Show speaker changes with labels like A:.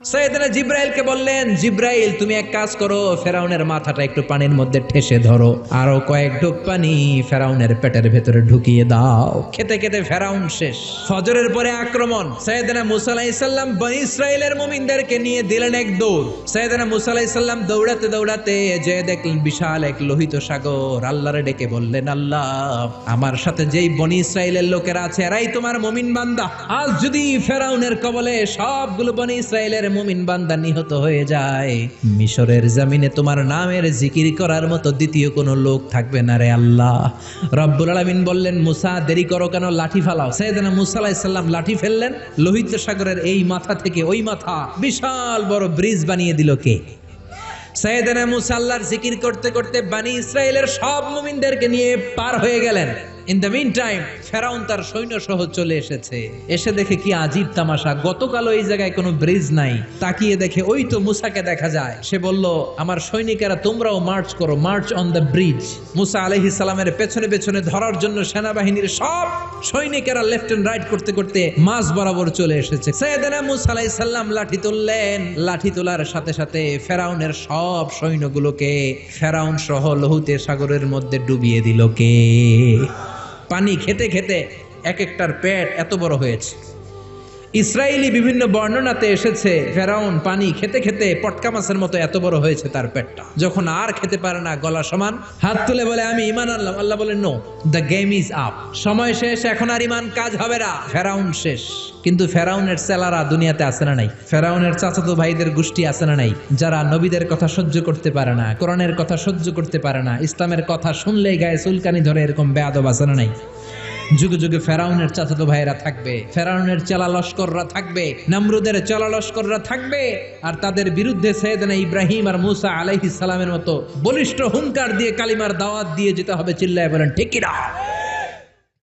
A: সাইয়েদনা জিব্রাইলকে বললেন, জিব্রাইল তুমি এক কাজ করো, ফেরাউনের মাথাটা একটু পানির মধ্যে ঠেসে ধরো, আরো কয়েক ঢোক পানি ফেরাউনের পেটের ভেতরে ঢুকিয়ে দাও। খেতে খেতে ফেরাউন শেষ। ফজরের পরে আক্রমণ। সাইয়েদনা মুসা আলাইহিস সালাম বনী ইসরাইলের মুমিনদেরকে নিয়ে দিলেন এক দৌড়। সাইয়েদনা মুসা আলাইহিস সালাম দৌড়াতে দৌড়াতে যে দেখলেন বিশাল এক লোহিত সাগর। আল্লাহরে ডেকে বললেন, আল্লাহ আমার সাথে যেই বনী ইসরাইলের লোকেরা আছে এরাই তোমার মুমিন বান্দা। আজ যদি ফেরাউনের কবলে সবগুলো বনী ইসরাইলের মুমিন বান্দা নিহত হয়ে যায়, মিশরের জমিনে তোমার নামের জিকির করার মতো দ্বিতীয় কোনো লোক থাকবে না রে আল্লাহ। রব্বুল আলামিন বললেন, মুসা দেরি করো কেন, লাঠি ফালাও। সাইয়েদনা মুসা আলাইহিস সালাম লাঠি ফেললেন। লোহিত সাগরের এই মাথা থেকে ওই মাথা বিশাল বড় ব্রিজ বানিয়ে দিল কে? সাইয়েদনা মুসা আল্লাহর জিকির করতে করতে বনী ইসরাইলের সব মুমিনদেরকে নিয়ে পার হয়ে গেলেন। ইন দ্য মিন টাইম ফেরাউন তার সৈন্য সহ চলে এসেছে। এসে দেখে কি আজীব তামাশা, গতকালও এই জায়গায় কোনো ব্রিজ নাই, তাকিয়ে দেখে ওই তো মুসাকে দেখা যায়। সে বলল, আমার সৈনিকেরা তোমরাও মার্চ করো, মার্চ অন দ্য ব্রিজ। মুসা আলাইহিস সালামের পেছনে পেছনে ধরার জন্য সেনাবাহিনীর সব সৈনিকেরা লেফট এন্ড রাইট করতে করতে মাঝ বরাবর চলে এসেছে। সাইয়েদনা মুসা আলাইহিস সালাম লাঠি তুললেন। লাঠি তোলার সাথে সাথে ফেরাউনের সব সৈন্যগুলোকে ফেরাউন সহ লোহিত সাগরের মধ্যে ডুবিয়ে দিল কে? পানি খেতে খেতে এক একটার পেট এত বড় হয়েছে। ইসরায়েলি বিভিন্ন বর্ণনাতে এসেছে ফেরাউন পানি খেতে খেতে পটকা মাছের মতো এত বড় হয়েছে তার পেটটা। যখন আর খেতে পারে না, গলা সমান, হাত তুলে বলে আমি ঈমান আনলাম। আল্লাহ বলেন, no, the game is up, সময় শেষ, এখন আর ঈমান কাজ হবে না, ফেরাউন শেষ। কিন্তু ফেরাউনের ছেলেরা দুনিয়াতে আছে না নাই? ফেরাউনের চাচাতো ভাইদের গোষ্ঠী আছে না নাই? যারা নবীদের কথা সহ্য করতে পারে না, কোরআনের কথা সহ্য করতে পারে না, ইসলামের কথা শুনলেই গায়ে চুলকানি ধরে, এরকম বেয়াদব আছে না নাই? যুগে যুগে ফেরাউনের চাচাতো ভাইরা থাকবে, ফেরাউনের চেলা লস্কররা থাকবে, নমরুদের চেলা লস্কররা থাকবে, আর তাদের বিরুদ্ধে সাইয়েদনা ইব্রাহিম আর মুসা আলাইহিস সালামের মতো বলিষ্ঠ হুঙ্কার দিয়ে কালিমার দাওয়াত দিয়ে যেতে হবে। চিল্লায় বলেন ঠিক কি না?